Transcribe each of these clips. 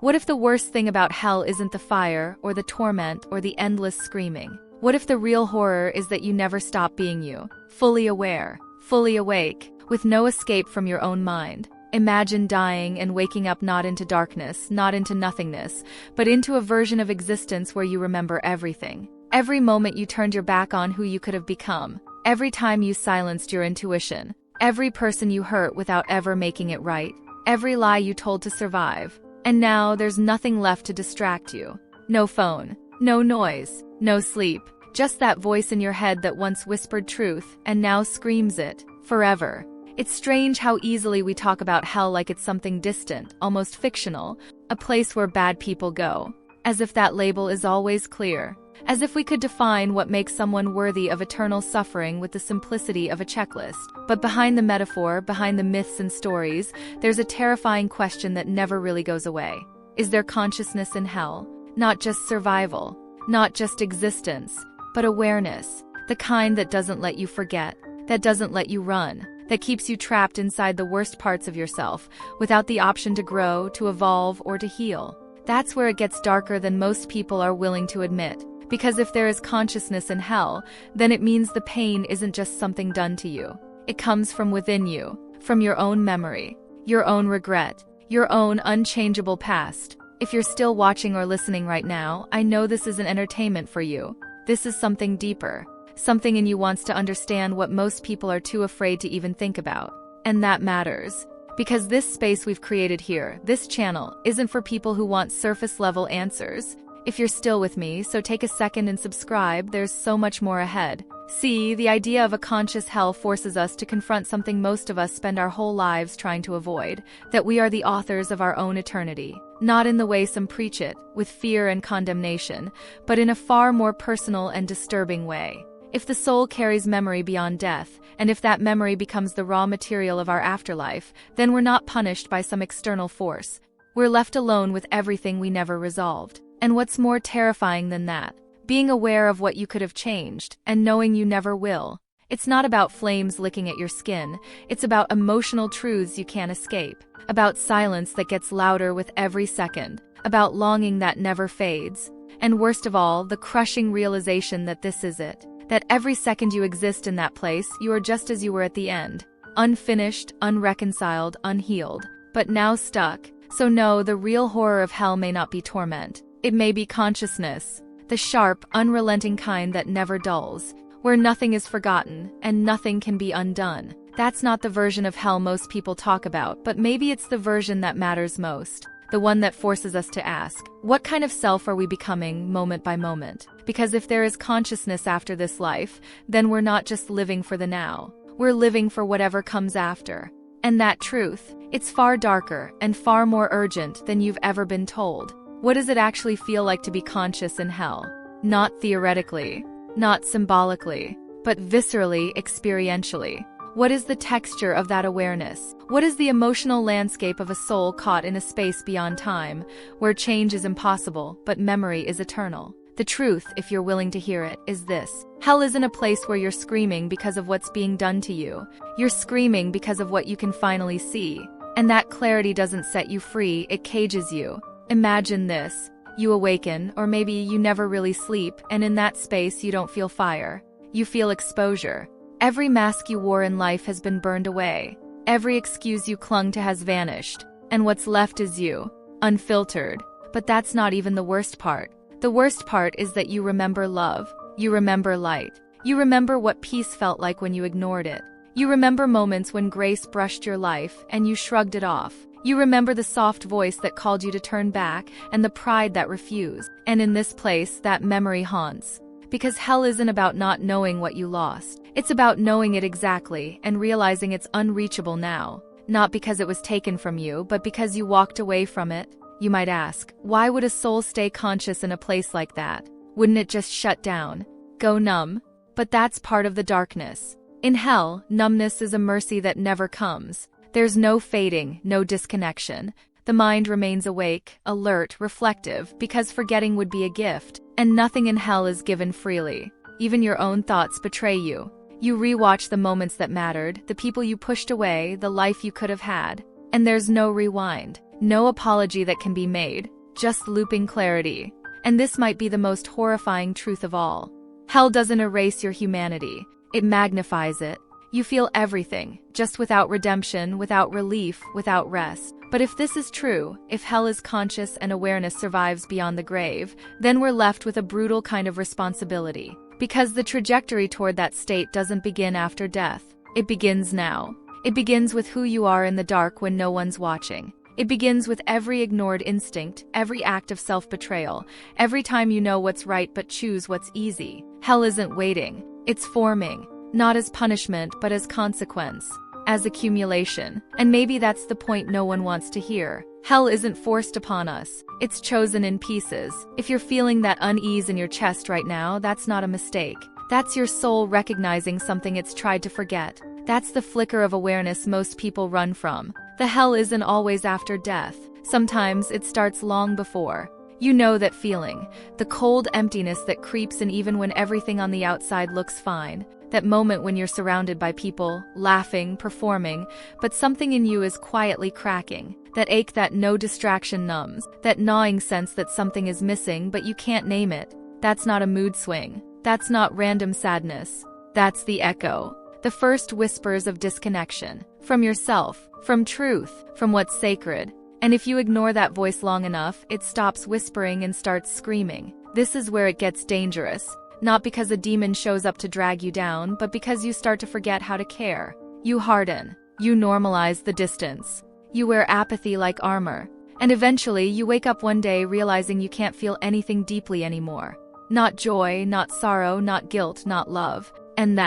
What if the worst thing about hell isn't the fire, or the torment, or the endless screaming? What if the real horror is that you never stop being you, fully aware, fully awake, with no escape from your own mind? Imagine dying and waking up not into darkness, not into nothingness, but into a version of existence where you remember everything. Every moment you turned your back on who you could have become. Every time you silenced your intuition. Every person you hurt without ever making it right. Every lie you told to survive. And now there's nothing left to distract you. No phone. No noise. No sleep. Just that voice in your head that once whispered truth and now screams it. Forever. It's strange how easily we talk about hell like it's something distant, almost fictional, a place where bad people go. As if that label is always clear. As if we could define what makes someone worthy of eternal suffering with the simplicity of a checklist. But behind the metaphor, behind the myths and stories, there's a terrifying question that never really goes away. Is there consciousness in hell? Not just survival, not just existence, but awareness. The kind that doesn't let you forget, that doesn't let you run, that keeps you trapped inside the worst parts of yourself, without the option to grow, to evolve, or to heal. That's where it gets darker than most people are willing to admit. Because if there is consciousness in hell, then it means the pain isn't just something done to you. It comes from within you, from your own memory, your own regret, your own unchangeable past. If you're still watching or listening right now, I know this isn't entertainment for you. This is something deeper. Something in you wants to understand what most people are too afraid to even think about. And that matters. Because this space we've created here, this channel, isn't for people who want surface-level answers. If you're still with me, so take a second and subscribe, there's so much more ahead. See, the idea of a conscious hell forces us to confront something most of us spend our whole lives trying to avoid, that we are the authors of our own eternity. Not in the way some preach it, with fear and condemnation, but in a far more personal and disturbing way. If the soul carries memory beyond death, and if that memory becomes the raw material of our afterlife, then we're not punished by some external force. We're left alone with everything we never resolved. And what's more terrifying than that? Being aware of what you could have changed, and knowing you never will. It's not about flames licking at your skin, it's about emotional truths you can't escape. About silence that gets louder with every second. About longing that never fades. And worst of all, the crushing realization that this is it. That every second you exist in that place, you are just as you were at the end. Unfinished, unreconciled, unhealed. But now stuck. So no, the real horror of hell may not be torment. It may be consciousness, the sharp, unrelenting kind that never dulls, where nothing is forgotten, and nothing can be undone. That's not the version of hell most people talk about, but maybe it's the version that matters most. The one that forces us to ask, what kind of self are we becoming, moment by moment? Because if there is consciousness after this life, then we're not just living for the now. We're living for whatever comes after. And that truth, it's far darker, and far more urgent than you've ever been told. What does it actually feel like to be conscious in hell? Not theoretically, not symbolically, but viscerally, experientially. What is the texture of that awareness? What is the emotional landscape of a soul caught in a space beyond time, where change is impossible, but memory is eternal? The truth, if you're willing to hear it, is this. Hell isn't a place where you're screaming because of what's being done to you. You're screaming because of what you can finally see. And that clarity doesn't set you free, it cages you. Imagine this. You awaken, or maybe you never really sleep, and in that space you don't feel fire. You feel exposure. Every mask you wore in life has been burned away. Every excuse you clung to has vanished. And what's left is you. Unfiltered. But that's not even the worst part. The worst part is that you remember love. You remember light. You remember what peace felt like when you ignored it. You remember moments when grace brushed your life, and you shrugged it off. You remember the soft voice that called you to turn back, and the pride that refused. And in this place, that memory haunts. Because hell isn't about not knowing what you lost. It's about knowing it exactly, and realizing it's unreachable now. Not because it was taken from you, but because you walked away from it. You might ask, why would a soul stay conscious in a place like that? Wouldn't it just shut down? Go numb? But that's part of the darkness. In hell, numbness is a mercy that never comes. There's no fading, no disconnection. The mind remains awake, alert, reflective, because forgetting would be a gift. And nothing in hell is given freely. Even your own thoughts betray you. You rewatch the moments that mattered, the people you pushed away, the life you could have had. And there's no rewind. No apology that can be made, just looping clarity. And this might be the most horrifying truth of all. Hell doesn't erase your humanity, it magnifies it. You feel everything, just without redemption, without relief, without rest. But if this is true, if hell is conscious and awareness survives beyond the grave, then we're left with a brutal kind of responsibility. Because the trajectory toward that state doesn't begin after death. It begins now. It begins with who you are in the dark when no one's watching. It begins with every ignored instinct, every act of self-betrayal, every time you know what's right but choose what's easy. Hell isn't waiting. It's forming. Not as punishment, but as consequence, as accumulation. And maybe that's the point no one wants to hear. Hell isn't forced upon us, it's chosen in pieces. If you're feeling that unease in your chest right now, that's not a mistake. That's your soul recognizing something it's tried to forget. That's the flicker of awareness most people run from. The hell isn't always after death. Sometimes it starts long before. You know that feeling, the cold emptiness that creeps in even when everything on the outside looks fine. That moment when you're surrounded by people, laughing, performing, but something in you is quietly cracking. That ache that no distraction numbs. That gnawing sense that something is missing but you can't name it. That's not a mood swing. That's not random sadness. That's the echo. The first whispers of disconnection. From yourself, from truth, from what's sacred. And if you ignore that voice long enough, it stops whispering and starts screaming. This is where it gets dangerous. Not because a demon shows up to drag you down, but because you start to forget how to care. You harden. You normalize the distance. You wear apathy like armor. And eventually, you wake up one day realizing you can't feel anything deeply anymore. Not joy, not sorrow, not guilt, not love. And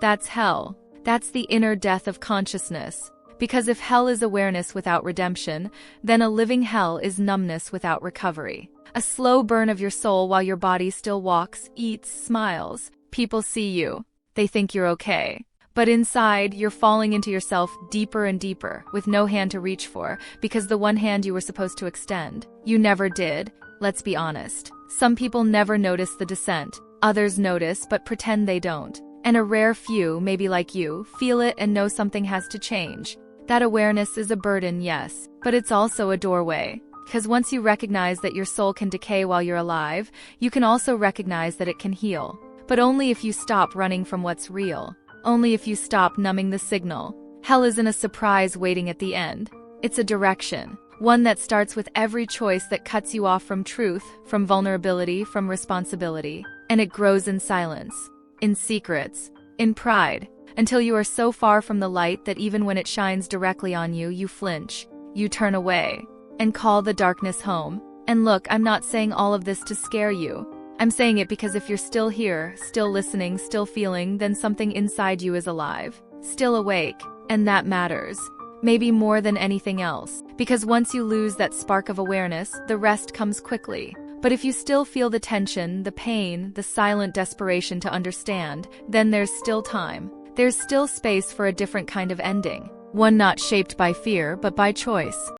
that's hell. That's the inner death of consciousness. Because if hell is awareness without redemption, then a living hell is numbness without recovery. A slow burn of your soul while your body still walks, eats, smiles. People see you. They think you're okay. But inside, you're falling into yourself deeper and deeper, with no hand to reach for, because the one hand you were supposed to extend, you never did. Let's be honest. Some people never notice the descent. Others notice but pretend they don't. And a rare few, maybe like you, feel it and know something has to change. That awareness is a burden, yes, but it's also a doorway. Because once you recognize that your soul can decay while you're alive, you can also recognize that it can heal. But only if you stop running from what's real. Only if you stop numbing the signal. Hell isn't a surprise waiting at the end. It's a direction. One that starts with every choice that cuts you off from truth, from vulnerability, from responsibility. And it grows in silence, in secrets, in pride, until you are so far from the light that even when it shines directly on you, you flinch. You turn away. And call the darkness home. And look, I'm not saying all of this to scare you. I'm saying it because if you're still here, still listening, still feeling, then something inside you is alive, still awake, and that matters. Maybe more than anything else. Because once you lose that spark of awareness, the rest comes quickly. But if you still feel the tension, the pain, the silent desperation to understand, then there's still time. There's still space for a different kind of ending. One not shaped by fear, but by choice.